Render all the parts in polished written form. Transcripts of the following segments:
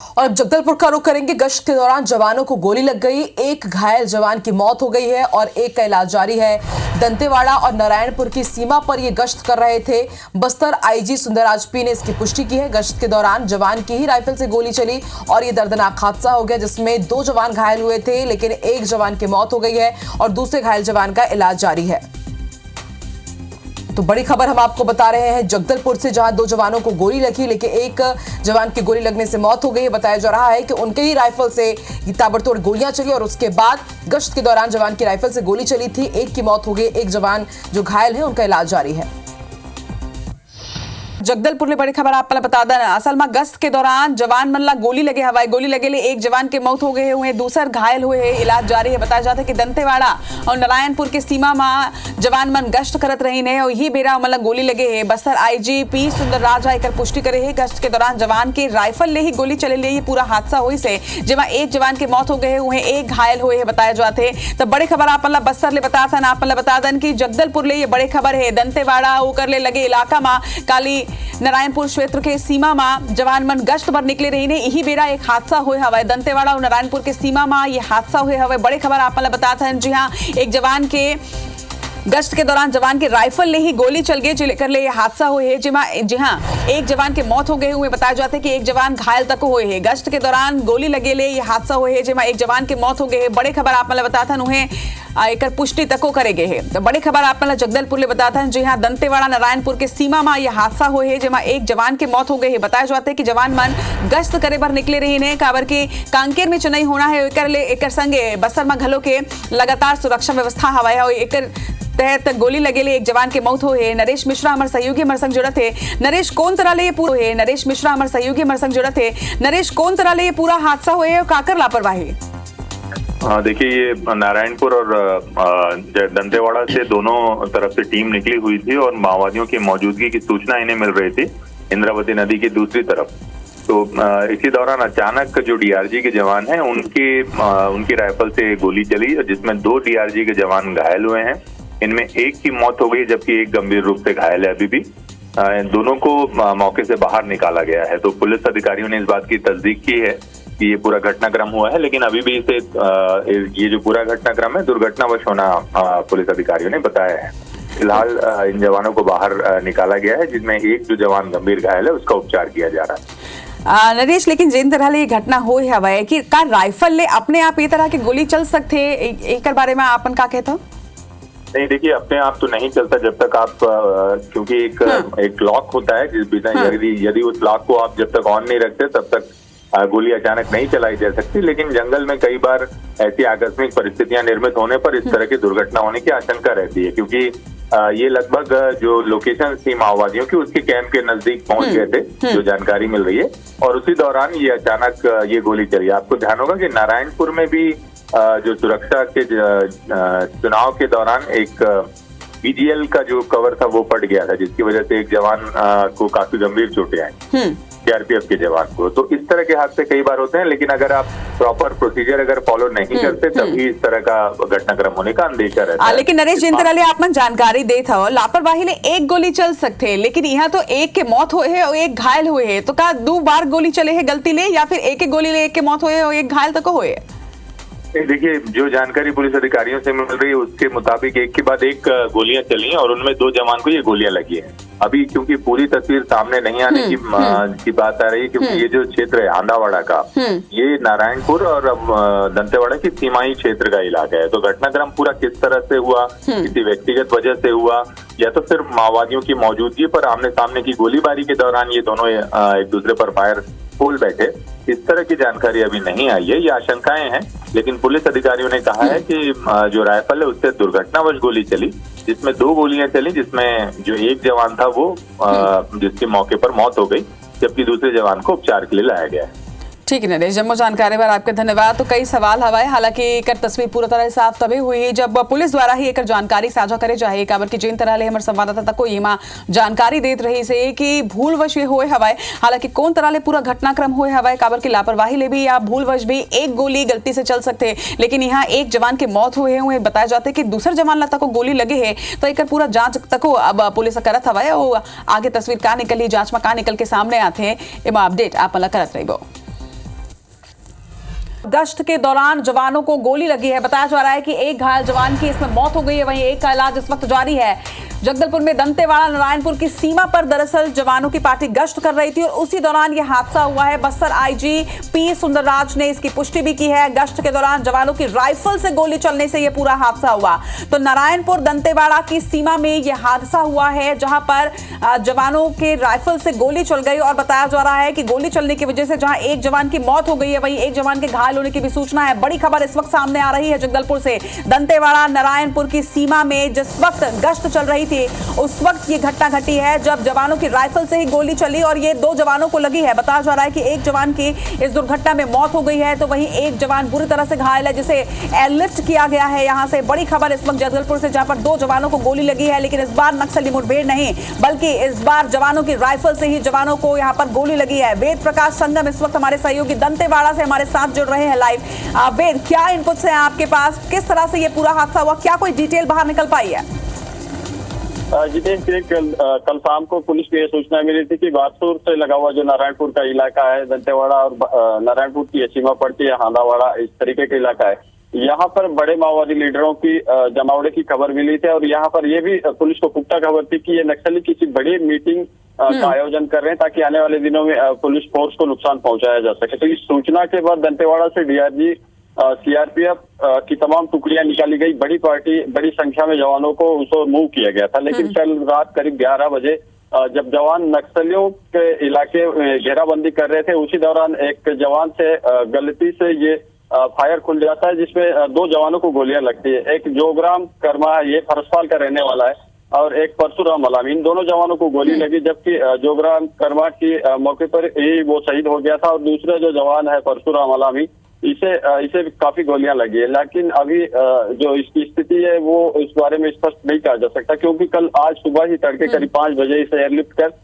और अब जगदलपुर का रुख करेंगे। गश्त के दौरान जवानों को गोली लग गई, एक घायल जवान की मौत हो गई है और एक का इलाज जारी है। दंतेवाड़ा और नारायणपुर की सीमा पर ये गश्त कर रहे थे। बस्तर आईजी सुंदरराज पी ने इसकी पुष्टि की है। गश्त के दौरान जवान की ही राइफल से गोली चली और ये दर्दनाक हादसा हो गया, जिसमें 2 जवान घायल हुए थे, लेकिन एक जवान की मौत हो गई है और दूसरे घायल जवान का इलाज जारी है। तो बड़ी खबर हम आपको बता रहे हैं जगदलपुर से, जहां 2 जवानों को गोली लगी, लेकिन एक जवान की गोली लगने से मौत हो गई है। बताया जा रहा है कि उनके ही राइफल से ताबड़तोड़ गोलियां चली और उसके बाद गश्त के दौरान जवान की राइफल से गोली चली थी। एक की मौत हो गई, एक जवान जो घायल है उनका इलाज जारी है। जगदलपुर में बड़ी खबर आप बता दें। असल में गश्त के दौरान जवान मन ला गोली लगे, हवाई गोली लगे ले एक जवान के मौत हो गए हुए, दूसर घायल हुए है, इलाज जारी है। बताया जाता है कि दंतेवाड़ा और नारायणपुर के सीमा में जवान मन गश्त करत रही ने और यही बेरा मतलब गोली लगे है। बस्तर आईजी पी सुंदरराज आकर पुष्टि करे है। गश्त के दौरान जवान के राइफल ले ही गोली चले ले ये पूरा हादसा हुई से, जेमा एक जवान के मौत हो गए हुए, एक घायल हुए है। बताया जाते तो बड़ी खबर आप मतलब बस्तर ले बता दन की जगदलपुर ले ये बड़ी खबर है। दंतेवाड़ा होकर ले लगे इलाका में काली नारायणपुर क्षेत्र के सीमा में जवान मन गश्त पर निकले रही ने यही बेरा एक हादसा हुए हवा। दंतेवाड़ा और नारायणपुर के सीमा में ये हादसा हुए हवा। बड़ी खबर आप बताते हैं। जी हाँ, एक जवान के गश्त के दौरान जवान के राइफल ले ही गोली चल गई, लेकर ले हादसा हुए है। जी हाँ, एक जवान के मौत हो गए हुए। बताया जाता है कि एक जवान घायल तक हुए है। गश्त के दौरान गोली लगे ले ये हादसा हुए है, जिमा एक जवान के मौत हो गए है। बड़ी खबर आप बताते हैं उन्हें एक पुष्टि तको करेगे है। तो बड़ी खबर आप जगदलपुर ले बताते हैं। जी हाँ, दंतेवाड़ा नारायणपुर के सीमा में यह हादसा हुए है, जिमा एक जवान के मौत हो गई है। बताया जाता है कि जवान मन गश्त करे बर निकले रही ने काबर के कांकेर में चुनाई होना है, एक संगे बस्तर में घलो के लगातार सुरक्षा व्यवस्था हवा है और एक तहत गोली लगे ले एक जवान के मौत हुए। नरेश मिश्रा हमारे सहयोगी हमारे संग जुड़त है। नरेश, कौन तरह ले ये पूरा है? नरेश मिश्रा हमारे सहयोगी हमारे संग जुड़त है। नरेश, कौन तरह ले ये पूरा हादसा हुए और काकर लापरवाही? देखिए, ये नारायणपुर और दंतेवाड़ा से दोनों तरफ से टीम निकली हुई थी और माओवादियों की मौजूदगी की सूचना इन्हें मिल रही थी इंद्रावती नदी की दूसरी तरफ। तो इसी दौरान अचानक जो डीआरजी के जवान हैं उनकी राइफल से गोली चली, जिसमें 2 डीआरजी के जवान घायल हुए हैं। इनमें एक की मौत हो गई, जबकि एक गंभीर रूप से घायल है अभी भी। दोनों को मौके से बाहर निकाला गया है। तो पुलिस अधिकारियों ने इस बात की तस्दीक की है कि ये पूरा घटनाक्रम हुआ है, लेकिन अभी भी इसे ये जो पूरा घटनाक्रम है दुर्घटनावश होना पुलिस अधिकारियों ने बताया है। फिलहाल इन जवानों को बाहर निकाला गया है, जिसमें एक जो जवान गंभीर घायल है उसका उपचार किया जा रहा है। नरेश, लेकिन जिन तरह ले घटना हो हवा है कि का राइफल ले अपने आप ये तरह की गोली चल सकते, एक बारे में आपन का कहता? नहीं, देखिए, अपने आप तो नहीं चलता जब तक आप क्योंकि एक लॉक होता है जिस बिना यदि उस लॉक को आप जब तक ऑन नहीं रखते तब तक गोली अचानक नहीं चलाई जा सकती। लेकिन जंगल में कई बार ऐसी आकस्मिक परिस्थितियां निर्मित होने पर इस तरह की दुर्घटना होने की आशंका रहती है, क्योंकि ये लगभग जो लोकेशन थी माओवादियों की उसके कैंप के नजदीक पहुंच गए थे, जो जानकारी मिल रही है, और उसी दौरान ये अचानक ये गोली चली। आपको ध्यान होगा कि नारायणपुर में भी जो सुरक्षा के चुनाव के दौरान एक बीजीएल का जो कवर था वो फट गया था, जिसकी वजह से एक जवान को काफी गंभीर चोटें आई, सीआरपीएफ के जवान को। तो इस तरह के हादसे कई बार होते हैं, लेकिन अगर आप प्रॉपर प्रोसीजर अगर फॉलो नहीं करते तभी इस तरह का घटनाक्रम होने का अंदेशा रहता है। लेकिन नरेश, जिन तरह ले आप मन जानकारी देता हो, लापरवाही ले एक गोली चल सकते, लेकिन यहाँ तो एक के मौत हुए है और एक घायल हुए है। तो का 2 बार गोली चले है गलती ले, या फिर एक गोली ले एक के मौत हुए और एक घायल तक हुए? देखिए, जो जानकारी पुलिस अधिकारियों से मिल रही है उसके मुताबिक एक के बाद एक गोलियां चली हैं और उनमें 2 जवान को ये गोलियां लगी हैं। अभी क्योंकि पूरी तस्वीर सामने नहीं आने की बात आ रही है, क्योंकि ये जो क्षेत्र है आंधावाड़ा का, ये नारायणपुर और दंतेवाड़ा की सीमाई क्षेत्र का इलाका है। तो घटनाक्रम पूरा किस तरह से हुआ, किसी व्यक्तिगत वजह से हुआ या तो सिर्फ माओवादियों की मौजूदगी पर आमने सामने की गोलीबारी के दौरान ये दोनों एक दूसरे पर फायर खोल बैठे, इस तरह की जानकारी अभी नहीं आई है। ये आशंकाएं हैं, लेकिन पुलिस अधिकारियों ने कहा है कि जो राइफल है उससे दुर्घटनावश गोली चली, जिसमें 2 गोलियां चली, जिसमें जो एक जवान था वो जिसकी मौके पर मौत हो गई, जबकि दूसरे जवान को उपचार के लिए लाया गया है। ठीक है नरेश, जम्मू जानकारी पर आपके धन्यवाद। तो कई सवाल हवाए, हालांकि एक तस्वीर पूरी तरह साफ तभी हुई जब पुलिस द्वारा ही एक जानकारी साझा करे जाए, काबर की जिन तरह ले हमारे संवाददाता को ये जानकारी देत रही से कि भूलवश ये हुए हवाए। हालांकि कौन तरह ले पूरा घटनाक्रम हुए हवाए, काबर की लापरवाही ले भी या भूलवश भी एक गोली गलती से चल सकते, लेकिन यहाँ एक जवान के मौत हुए बताया जाते कि दूसरे जवान लता को गोली लगे है। तो एक पूरा जांच तक अब पुलिस करत हवाए और आगे तस्वीर का निकली, जांच में का निकल के सामने आते हैं, अपडेट आप करत रही। गश्त के दौरान जवानों को गोली लगी है। बताया जा रहा है कि एक घायल जवान की इसमें मौत हो गई है, वहीं एक का इलाज इस वक्त जारी है। जगदलपुर में दंतेवाड़ा नारायणपुर की सीमा पर दरअसल जवानों की पार्टी गश्त कर रही थी और उसी दौरान यह हादसा हुआ है। बस्तर आईजी पी सुंदरराज ने इसकी पुष्टि भी की है। गश्त के दौरान जवानों की राइफल से गोली चलने से यह पूरा हादसा हुआ। तो नारायणपुर दंतेवाड़ा की सीमा में यह हादसा हुआ है, जहां पर जवानों के राइफल से गोली चल गई और बताया जा रहा है कि गोली चलने की वजह से जहां एक जवान की मौत हो गई है, वहीं एक जवान के घायल होने की भी सूचना है। बड़ी खबर इस वक्त सामने आ रही है जगदलपुर से। दंतेवाड़ा नारायणपुर की सीमा में जिस वक्त गश्त चल रही थी, उस वक्त ये घटना घटी है जब जवानों की राइफल से ही गोली चली और ये 2 जवानों को लगी है। बताया जा रहा है कि एक जवान की इस दुर्घटना में मौत हो गई है, तो वहीं एक जवान बुरी तरह से घायल है, जिसे एयरलिफ्ट किया गया है यहां से। बड़ी खबर इस वक्त जगदलपुर से, जहां पर 2 जवानों को गोली लगी है, लेकिन इस बार नक्सली मुठभेड़ नहीं, बल्कि इस बार जवानों की राइफल से ही जवानों को यहां पर गोली लगी है। वेद प्रकाश संगम इस वक्त हमारे सहयोगी दंतेवाड़ा से हमारे साथ जुड़ रहे हैं लाइव। वेद, क्या इनपुट्स हैं आपके पास? किस तरह से ये पूरा हादसा हुआ? क्या कोई डिटेल बाहर निकल पाई है? जितेश, कल शाम को पुलिस को यह सूचना मिली थी कि बारसूर से लगा हुआ जो नारायणपुर का इलाका है, दंतेवाड़ा और नारायणपुर की सीमा पड़ती है, हांदावाड़ा, इस तरीके का इलाका है। यहाँ पर बड़े माओवादी लीडरों की जमावड़े की खबर मिली थी और यहाँ पर यह भी पुलिस को पुख्ता खबर थी कि ये नक्सली किसी बड़ी मीटिंग का आयोजन कर रहे हैं ताकि आने वाले दिनों में पुलिस फोर्स को नुकसान पहुंचाया जा सके। तो इस सूचना के बाद दंतेवाड़ा से डीआरजी, सीआरपीएफ की तमाम टुकड़ियां निकाली गई। बड़ी संख्या में जवानों को उसको मूव किया गया था। लेकिन कल रात करीब 11 बजे जब जवान नक्सलियों के इलाके में घेराबंदी कर रहे थे, उसी दौरान एक जवान से गलती से ये फायर खुल जाता है, जिसमें 2 जवानों को गोलियां लगती है। एक जोगराम कर्मा है, ये फरसपाल का रहने वाला है, और एक परशुराम अलामी। इन दोनों जवानों को गोली लगी, जबकि जोगराम कर्मा की मौके पर ही वो शहीद हो गया था और दूसरा जो जवान है परशुराम अलामी, इसे काफी गोलियां लगी है। लेकिन अभी जो इसकी स्थिति है वो इस बारे में स्पष्ट नहीं कहा जा सकता, क्योंकि कल आज सुबह ही तड़के करीब 5 बजे इसे एयरलिफ्ट कर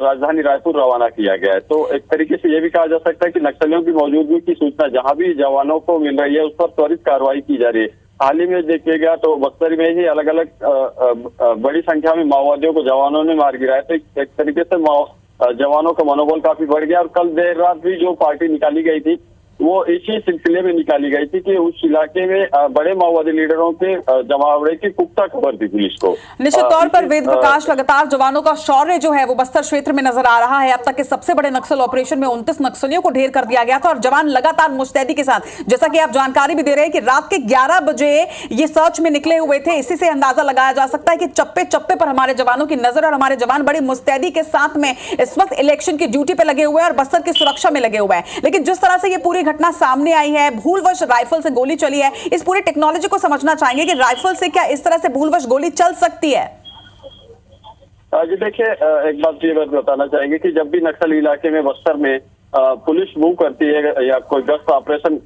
राजधानी रायपुर रवाना किया गया है। तो एक तरीके से ये भी कहा जा सकता है कि नक्सलियों की मौजूदगी की सूचना जहां भी जवानों को मिल रही है, उस पर त्वरित कार्रवाई की जा रही है। हाल ही में देखिएगा तो बस्तर में ही अलग अलग बड़ी संख्या में माओवादियों को जवानों ने मार गिराया। तो एक तरीके से जवानों का मनोबल काफी बढ़ गया। और कल देर रात भी जो पार्टी निकाली गई थी, वो इसी सिलसिले में निकाली गई थी कि उस इलाके में बड़े माओवादी लीडरों के जमावड़े की पुख्ता खबर थी पुलिस को। निश्चित तौर पर वेद प्रकाश, लगातार जवानों का शौर्य जो है वो बस्तर क्षेत्र में नजर आ रहा है। अब तक के सबसे बड़े नक्सल ऑपरेशन में 29 नक्सलियों को ढेर कर दिया गया था और जवान लगातार मुस्तैदी के साथ, जैसा कि आप जानकारी भी दे रहे हैं कि रात के 11 बजे ये सर्च में निकले हुए थे। इसी से अंदाजा लगाया जा सकता है कि चप्पे चप्पे पर हमारे जवानों की नजर और हमारे जवान बड़ी मुस्तैदी के साथ में इस वक्त इलेक्शन की ड्यूटी पे लगे हुए हैं और बस्तर की सुरक्षा में लगे हुए हैं। लेकिन जिस तरह से ये पूरी घटना सामने आई है, भूलवश राइफल से गोली चली है, इस पूरी टेक्नोलॉजी को समझना चाहेंगे कि राइफल से क्या इस तरह से भूलवश गोली चल सकती है? जी देखिए, एक बात ये बताना चाहेंगे कि जब भी नक्सल इलाके में बस्तर में पुलिस मूव करती है या कोई गश्त ऑपरेशन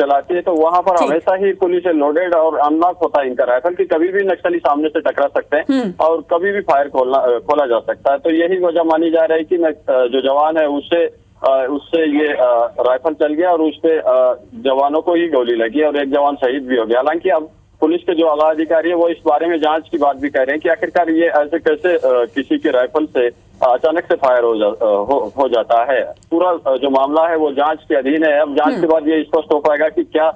चलाती है, तो वहां पर हमेशा ही पुलिस लोडेड और अनलॉक होता है इनका राइफल, कि कभी भी नक्सली सामने से टकरा सकते हैं और कभी भी फायर खोला जा सकता है। तो यही वजह मानी जा रही है कि जो जवान है उससे ये राइफल चल गया और उसपे जवानों को ही गोली लगी और एक जवान शहीद भी हो गया। हालांकि अब पुलिस के जो आला अधिकारी है वो इस बारे में जांच की बात भी कह रहे हैं कि आखिरकार ये ऐसे कैसे किसी के राइफल से अचानक से फायर हो जाता है। पूरा जो मामला है वो जांच के अधीन है। अब जांच के बाद ये स्पष्ट हो पाएगा कि क्या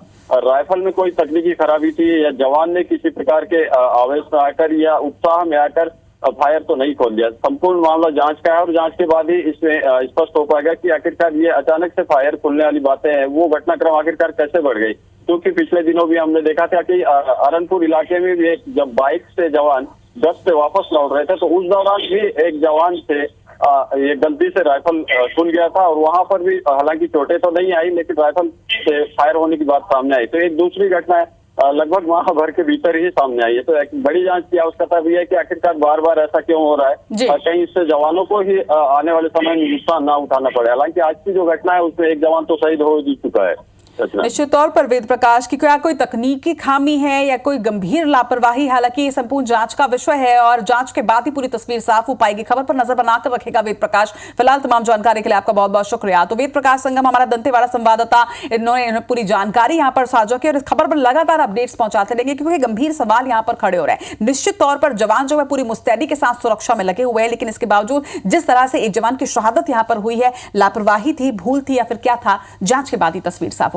राइफल में कोई तकनीकी खराबी थी या जवान ने किसी प्रकार के आवेश में आकर या उत्साह में आकर फायर तो नहीं खोल दिया। संपूर्ण मामला जांच का है और जांच के बाद ही इसमें स्पष्ट हो पाएगा कि आखिरकार ये अचानक से फायर खुलने वाली बातें हैं, वो घटनाक्रम आखिरकार कैसे बढ़ गई। क्योंकि पिछले दिनों भी हमने देखा था कि अरनपुर इलाके में भी जब बाइक से जवान गश्त से वापस लौट रहे थे, तो उस दौरान भी एक जवान से ये गलती से राइफल खुल गया था और वहां पर भी हालांकि चोटें तो नहीं आई, लेकिन राइफल से फायर होने की बात सामने आई। तो एक दूसरी घटना है लगभग माह भर के भीतर ही सामने आई है। तो एक बड़ी जांच की आवश्यकता भी है कि आखिरकार बार बार ऐसा क्यों हो रहा है, कहीं इससे जवानों को ही आने वाले समय में नुकसान ना उठाना पड़े। हालांकि आज की जो घटना है उसमें एक जवान तो शहीद हो ही चुका है। निश्चित तौर पर वेद प्रकाश की क्या कोई तकनीकी खामी है या कोई गंभीर लापरवाही, हालांकि ये संपूर्ण जांच का विषय है और जांच के बाद ही पूरी तस्वीर साफ हो पाएगी। खबर पर नजर बनाकर रखेगा वेद प्रकाश। फिलहाल तमाम जानकारी के लिए आपका बहुत बहुत शुक्रिया। तो वेद प्रकाश संगम हमारा दंतेवाड़ा संवाददाता, इन्होंने पूरी जानकारी यहाँ पर साझा की और इस खबर पर लगातार अपडेट्स पहुंचाते रहेंगे क्योंकि गंभीर सवाल यहाँ पर खड़े हो रहे हैं। निश्चित तौर पर जवान जो है पूरी मुस्तैदी के साथ सुरक्षा में लगे हुए हैं, लेकिन इसके बावजूद जिस तरह से एक जवान की शहादत यहाँ पर हुई है, लापरवाही थी, भूल थी या फिर क्या था, जांच के बाद ही तस्वीर साफ